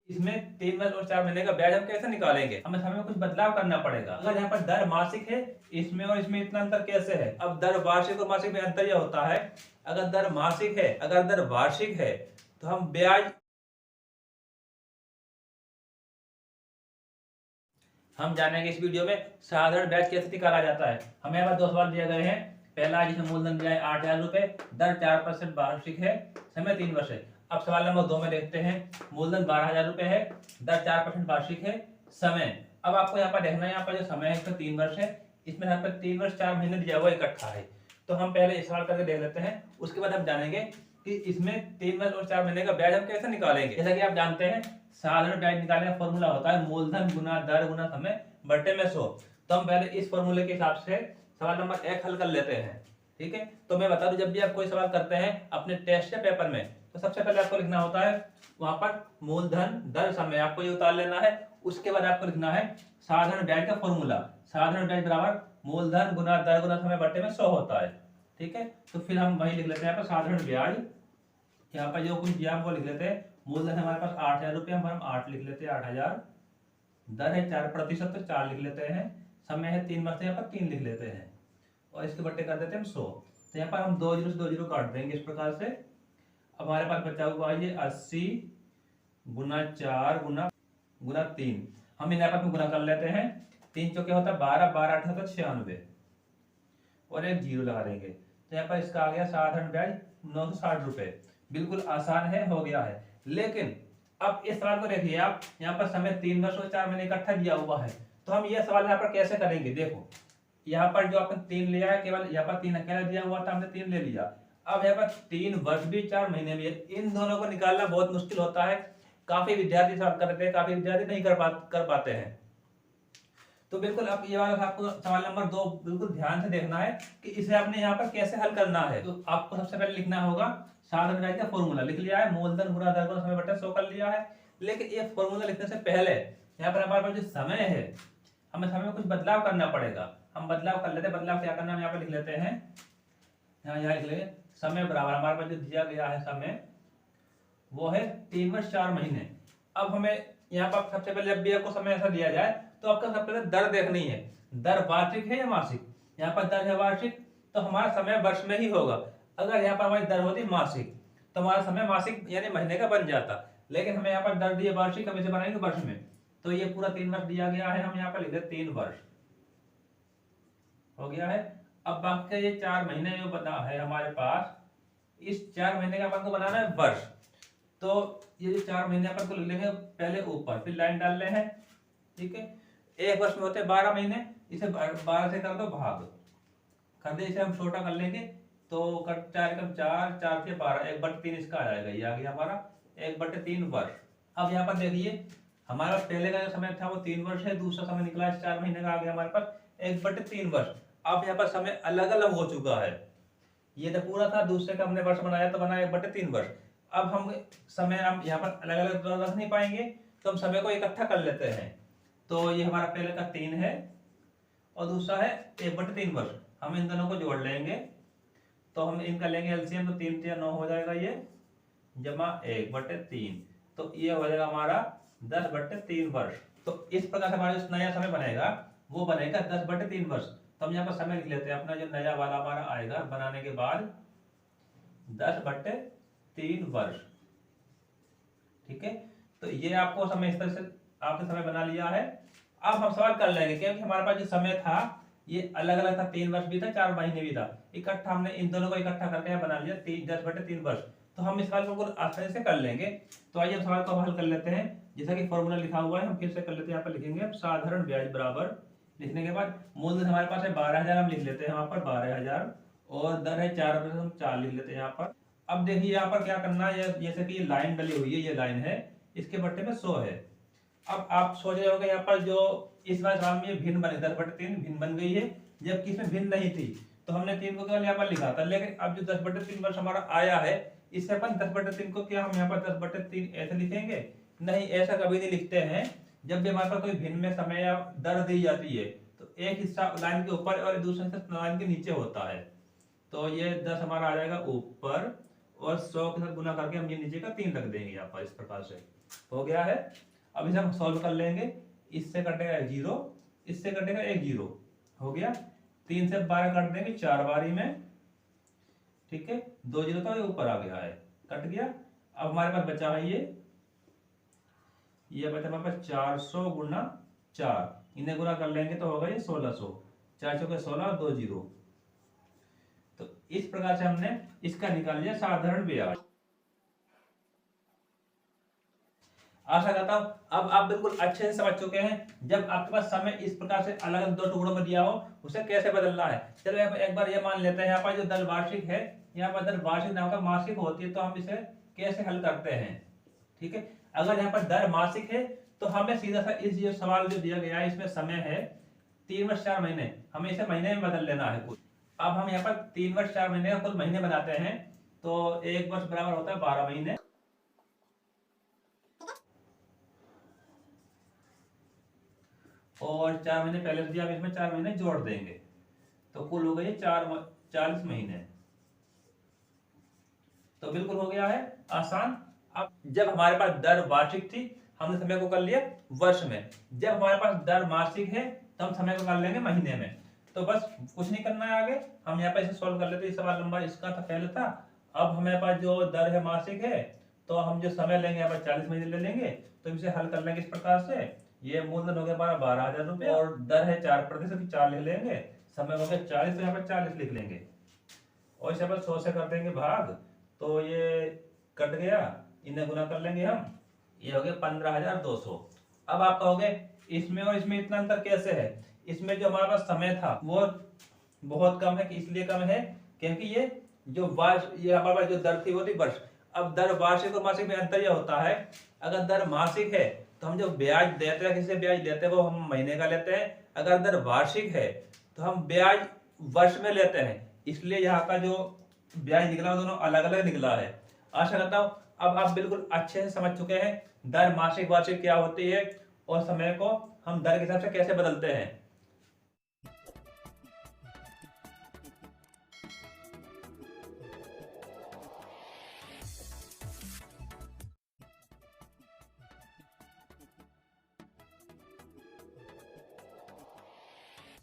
इसमें 3 वर्ष और 4 महीने का ब्याज हम कैसे निकालेंगे? हमें समय में कुछ बदलाव करना पड़ेगा। अगर यहाँ पर दर मासिक है, इसमें और इसमें इतना अंतर कैसे है? अब दर वार्षिक और मासिक में अंतर यह होता है, अगर दर मासिक है, अगर दर वार्षिक है तो हम ब्याज हम जानेंगे इस वीडियो में साधारण ब्याज कैसे निकाला जाता है। हमें यहाँ पर 2 सवाल दिए गए हैं। पहला जिसमें मूलधन दिया है 8,000 रुपए, दर 4% वार्षिक है, समय 3 वर्ष है। अब सवाल नंबर 2 में देखते हैं, मूलधन 12,000 रुपए है, दर 4% वार्षिक है, समय। अब आपको यहाँ पर देखना है, यहाँ पर जो समय है इसमें 3 वर्ष है, इसमें यहाँ पर 3 वर्ष 4 महीने दिया हुआ इकट्ठा है। तो हम पहले इस सवाल करके देख लेते हैं, उसके बाद हम जानेंगे कि इसमें 3 वर्ष और 4 महीने का ब्याज हम कैसे निकालेंगे। जैसा कि आप जानते हैं, साधारण ब्याज निकालने का फॉर्मूला होता है मूलधन गुना दर गुना समय बट्टे में 100। तो हम पहले इस फॉर्मूले के हिसाब से सवाल नंबर 1 हल कर लेते हैं। ठीक है, तो मैं बता दूं, जब भी आप कोई सवाल करते हैं अपने टेस्ट या पेपर में, तो सबसे पहले आपको लिखना होता है वहां पर मूलधन दर समय, आपको ये उतार लेना है। उसके बाद आपको लिखना है साधारण ब्याज का फॉर्मूला। साधारण ब्याज बराबर मूलधन गुना दर गुना समय बट्टे में 100 होता है। ठीक है, तो फिर हम वही लिख लेते हैं यहाँ पर साधारण ब्याज। यहाँ पर जो कुछ दिया वो लिख लेते हैं। मूलधन हमारे पास 8,000 रुपये, हम 8 लिख लेते हैं, 8,000। दर है 4% तो 4 लिख लेते हैं। समय है 3 वर्ष, यहाँ पर 3 लिख लेते हैं और इसके बट्टे कर देते हैं हम 100। तो यहाँ पर हम 2 जीरो से 2 जीरो काट देंगे इस प्रकार से। अब हमारे पास बचा हुआ है ये 80 गुना 4 गुना 3। हम इन यहाँ पर गुना कर लेते हैं। 3 चौके होता है 12, 12 8 होता है 96 और एक जीरो लगा देंगे। तो यहाँ पर इसका आ गया साधारण ब्याज 960 रुपए। बिल्कुल आसान है, हो गया है। लेकिन अब इस सवाल को देखिए आप, यहाँ पर समय 3 वर्ष और 4 महीने इकट्ठा दिया हुआ है। तो हम ये सवाल यहाँ पर कैसे करेंगे? देखो, यहाँ पर जो आपने 3 लिया है, केवल यहाँ पर 3 अकेला दिया हुआ था, हमने 3 ले लिया। अब यहाँ पर 3 वर्ष भी 4 महीने भी है, इन दोनों को निकालना बहुत मुश्किल होता है। काफी विद्यार्थी सवाल करते हैं, काफी विद्यार्थी नहीं कर पाते हैं। तो बिल्कुल अब ये वाला आपको सवाल नंबर 2 बिल्कुल ध्यान से देखना है कि इसे आपने यहाँ पर कैसे हल करना है। तो आपको सबसे पहले लिखना होगा साधारण ब्याज का फॉर्मूला। लिख लिया है, मूलधन गुना दर गुना समय बट्टा 100 कर लिया है। लेकिन ये फॉर्मूला लिखने से पहले यहाँ पर हमारे पास जो समय है, हमें समय में कुछ बदलाव करना पड़ेगा। हम बदलाव कर लेते हैं। बदलाव क्या करना, हम यहाँ पर लिख लेते हैं, यहाँ लिख लेंगे समय बराबर हमारे पास जो दिया गया है समय वो है 3 वर्ष 4 महीने। अब हमें यहाँ पर सबसे पहले जब भी आपको समय ऐसा दिया जाए तो आपको सबसे पहले दर देखनी है। दर वार्षिक है या मासिक? यहाँ पर दर है वार्षिक, तो हमारा समय वर्ष में ही होगा। अगर यहाँ पर हमारी दर होती मासिक तो हमारा समय मासिक यानी महीने का बन जाता। लेकिन हमें यहाँ पर दर दी है वार्षिक, हम इसे बनाएंगे वर्ष में। तो ये पूरा 3 वर्ष दिया गया है, हम यहाँ पर लिख देते 3 वर्ष हो गया है। अब बाकी ये 4 महीने जो बना है हमारे पास, इस 4 महीने का अपन को बनाना है वर्ष। तो ये जो 4 महीने अपन को लिख लेंगे पहले ऊपर, फिर लाइन डाल रहे हैं। ठीक है, एक वर्ष में होते हैं 12 महीने, इसे 12 से कर दो भाग कर दे, इसे हम छोटा कर लेंगे तो 4 कम 4, 4 से 12, 1/3 इसका आ जाएगा। ये आ गया हमारा 1/3 वर्ष। अब यहाँ पर देखिए हमारा पहले का जो समय था वो 3 वर्ष है, दूसरा समय निकला 4 महीने का आ गया हमारे पास 1/3 वर्ष। अब यहाँ पर समय अलग अलग हो चुका है। ये तो पूरा था, दूसरे का हमने वर्ष बनाया तो बनाया 1/3 वर्ष। अब हम समय हम यहाँ पर अलग अलग रख नहीं पाएंगे, तो हम समय को इकट्ठा कर लेते हैं। तो ये हमारा पहले का 3 है और दूसरा है 1/3 वर्ष। हम इन दोनों को जोड़ लेंगे तो हम इनका लेंगे एलसीएम, तो 3 3 9 हो जाएगा ये, जमा 1/3, तो ये हो जाएगा हमारा 10/3 वर्ष। तो इस प्रकार से हमारा जो नया समय बनेगा वो बनेगा 10/3 वर्ष। तो हम यहाँ पर समय लिख लेते हैं अपना, जो नया वाला हमारा आएगा बनाने के बाद 10/3 वर्ष। ठीक है, तो ये आपको समय इस तरह से आपने समय बना लिया है। अब हम सवाल कर लेंगे क्योंकि हमारे पास जो समय था ये अलग अलग था, 3 वर्ष भी था 4 महीने भी था, इकट्ठा हमने इन दोनों को इकट्ठा करके बना लिया 10/3 वर्ष। तो हम इस सवाल को आसानी से कर लेंगे। तो आइए हम सवाल को हल कर लेते हैं। जैसा कि फॉर्मूला लिखा हुआ है हम फिर से कर लेते हैं। यहाँ पर लिखेंगे साधारण ब्याज बराबर, लिखने के बाद मूलधन हमारे पास है 12,000, हम लिख लेते हैं यहाँ पर 12,000 और दर है 4%, हम 4 लिख लेते हैं यहाँ पर। अब देखिए यहाँ पर क्या करना है, जैसे कि ये लाइन डली हुई है, ये लाइन है, इसके बट्टे में 100 है। अब आप सोच रहे होंगे यहाँ पर जो इस बार सवाल में भिन्न बने 10/3 भिन्न बन गई है, जबकि इसमें भिन्न नहीं थी, तो हमने 3 को केवल यहाँ पर लिखा था। लेकिन अब जो 10/3 वर्ष हमारा आया है, इससे अपन 10/3 को क्या हम यहाँ पर 10/3 ऐसे लिखेंगे? नहीं, ऐसा कभी नहीं लिखते हैं। जब भी हमारे पास कोई भिन्न में समय या दर दी जाती है तो एक हिस्सा लाइन के ऊपर और दूसरा हिस्सा लाइन के नीचे होता है। तो ये 10 हमारा आ जाएगा ऊपर और 100 के साथ गुना करके हम ये नीचे का 3 रख देंगे यहाँ पर। इस प्रकार से हो गया है। अब इसे हम सॉल्व कर लेंगे। इससे कटेगा 1 0, इससे कटेगा 1 0, हो गया। 3 से 12 काट देंगे 4 बारी में, ठीक है। 2 0 तो ये ऊपर आ गया है, कट गया। अब हमारे पास बचा है ये बचा हमारे पास 400 गुना 4, इन्हें गुना कर लेंगे तो होगा ये 1600। 4 चौके 16, 2 0। तो इस प्रकार से हमने इसका निकाल लिया साधारण ब्याज। आशा करता हूं अब आप बिल्कुल अच्छे से समझ चुके हैं। जब आपके पास समय इस प्रकार से अलग अलग 2 टुकड़ों में दिया हो, उसे कैसे बदलना है। चलो एक बार ये मान लेते हैं, यहाँ पर जो दर वार्षिक है, यहाँ पर दर वार्षिक ना होकर मासिक होती है, तो हम इसे कैसे हल करते हैं, ठीक है। अगर यहाँ पर दर मासिक है तो हमें सीधा सा इस जो सवाल जो दिया गया है, इसमें समय है 3 वर्ष 4 महीने, हमें इसे महीने में बदल लेना है कुल। अब हम यहाँ पर 3 वर्ष 4 महीने का कुल महीने बनाते हैं, तो 1 वर्ष बराबर होता है 12 महीने, और 4 महीने पहले से दिया, अब इसमें 4 महीने जोड़ देंगे, तो कुल हो गए 40 महीने। तो बिल्कुल हो गया है आसान। अब जब हमारे पास दर वार्षिक थी, हमने समय को कर लिया वर्ष में। जब हमारे पास दर मासिक है तो हम समय को कर लेंगे महीने में। तो बस कुछ नहीं करना है आगे, हम यहाँ पे इसे सॉल्व कर लेते हैं। सवाल नंबर इसका था पहले था। अब हमारे पास जो दर है मासिक है, तो हम जो समय लेंगे यहाँ पर 40 महीने ले लेंगे, तो इसे हल कर लेंगे इस प्रकार से। ये मूलधन हो गया हमारा 12,000 रुपये, और दर है 4%, 4 लिख लेंगे। समय हो गया 40, तो यहाँ पर 40 लिख लेंगे, और इसे पर 100 से कर देंगे भाग, तो ये कट गया, इन्हें गुना कर लेंगे हम, ये हो गया 15,200। अब आप कहोगे इसमें और इसमें इतना अंतर कैसे है। इसमें जो हमारे पास समय था वो बहुत कम है, कि इसलिए कम है क्योंकि ये हमारे पास जो दर थी वो थी वर्ष। अब दर वार्षिक और मासिक में अंतर यह होता है, अगर दर मासिक है तो हम जो ब्याज देते हैं, किसी ब्याज लेते हैं, वो हम महीने का लेते हैं। अगर दर वार्षिक है तो हम ब्याज वर्ष में लेते हैं, इसलिए यहाँ का जो ब्याज निकला वो दोनों अलग अलग निकला है। आशा करता हूँ अब आप बिल्कुल अच्छे से समझ चुके हैं दर मासिक वार्षिक क्या होती है, और समय को हम दर के हिसाब से कैसे बदलते हैं।